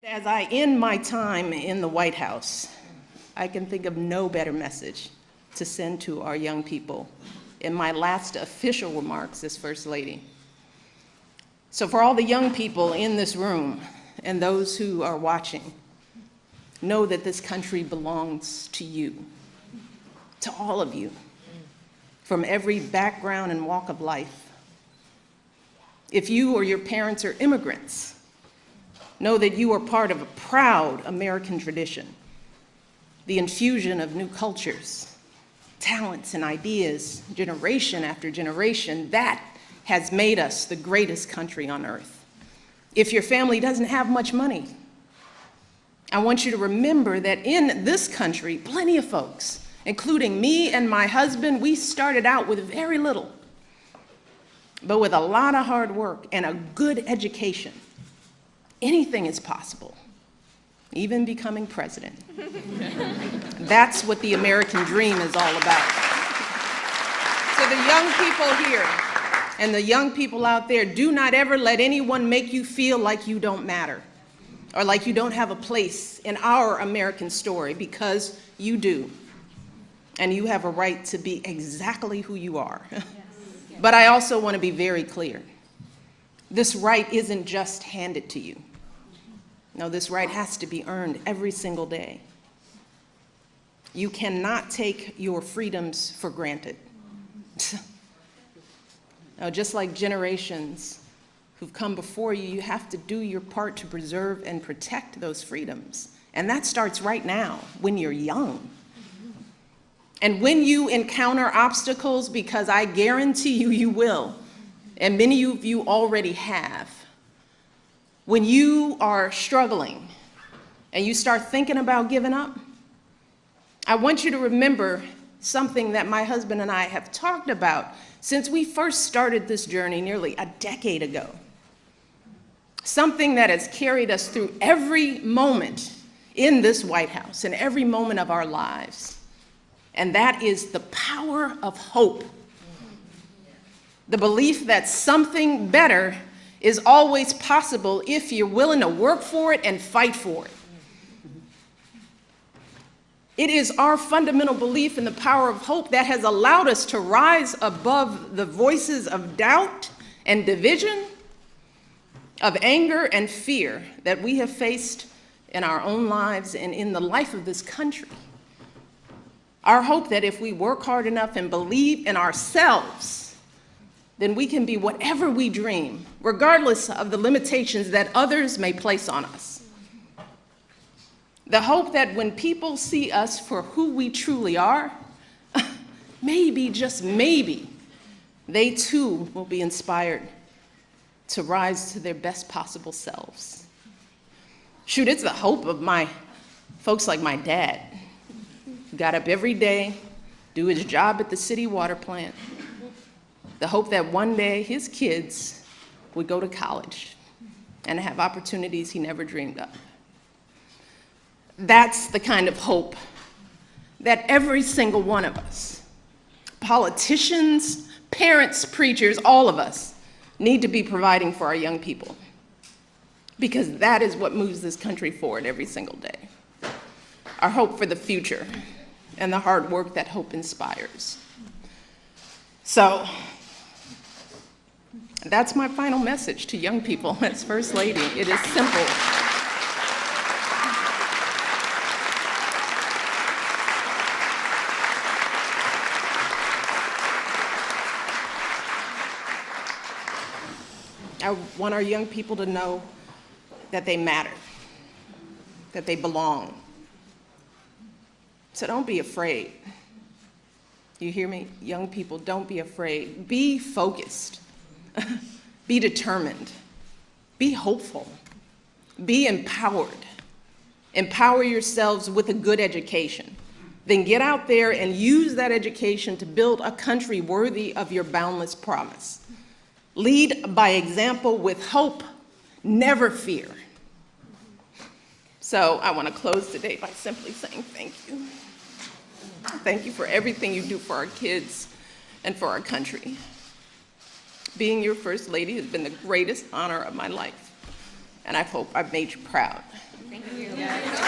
As I end my time in the White House, I can think of no better message to send to our young people in my last official remarks as First Lady. So for all the young people in this room and those who are watching, know that this country belongs to you, to all of you, from every background and walk of life. If you or your parents are immigrants, know that you are part of a proud American tradition, the infusion of new cultures, talents, and ideas, generation after generation, that has made us the greatest country on earth. If your family doesn't have much money, I want you to remember that in this country, plenty of folks, including me and my husband, we started out with very little, but with a lot of hard work and a good education, anything is possible, even becoming president. That's what the American dream is all about. So the young people here and the young people out there, do not ever let anyone make you feel like you don't matter or like you don't have a place in our American story, because you do. And you have a right to be exactly who you are. But I also want to be very clear. This right isn't just handed to you. No, this right has to be earned every single day. You cannot take your freedoms for granted. Now, just like generations who've come before you, you have to do your part to preserve and protect those freedoms. And that starts right now, when you're young. And when you encounter obstacles, because I guarantee you, you will, and many of you already have, when you are struggling and you start thinking about giving up, I want you to remember something that my husband and I have talked about since we first started this journey nearly a decade ago. Something that has carried us through every moment in this White House and every moment of our lives. And that is the power of hope. The belief that something better is always possible if you're willing to work for it and fight for it. It is our fundamental belief in the power of hope that has allowed us to rise above the voices of doubt and division, of anger and fear that we have faced in our own lives and in the life of this country. Our hope that if we work hard enough and believe in ourselves, then we can be whatever we dream, regardless of the limitations that others may place on us. The hope that when people see us for who we truly are, maybe, just maybe, they too will be inspired to rise to their best possible selves. Shoot, it's the hope of my folks like my dad. Got up every day, do his job at the city water plant. The hope that one day his kids would go to college and have opportunities he never dreamed of. That's the kind of hope that every single one of us, politicians, parents, preachers, all of us, need to be providing for our young people, because that is what moves this country forward every single day. Our hope for the future and the hard work that hope inspires. So that's my final message to young people as First Lady. It is simple. I want our young people to know that they matter, that they belong. So don't be afraid. You hear me? Young people, don't be afraid. Be focused. Be determined. Be hopeful. Be empowered. Empower yourselves with a good education. Then get out there and use that education to build a country worthy of your boundless promise. Lead by example with hope, never fear. So I want to close today by simply saying thank you. Thank you for everything you do for our kids and for our country. Being your First Lady has been the greatest honor of my life. and I hope I've made you proud. Thank you.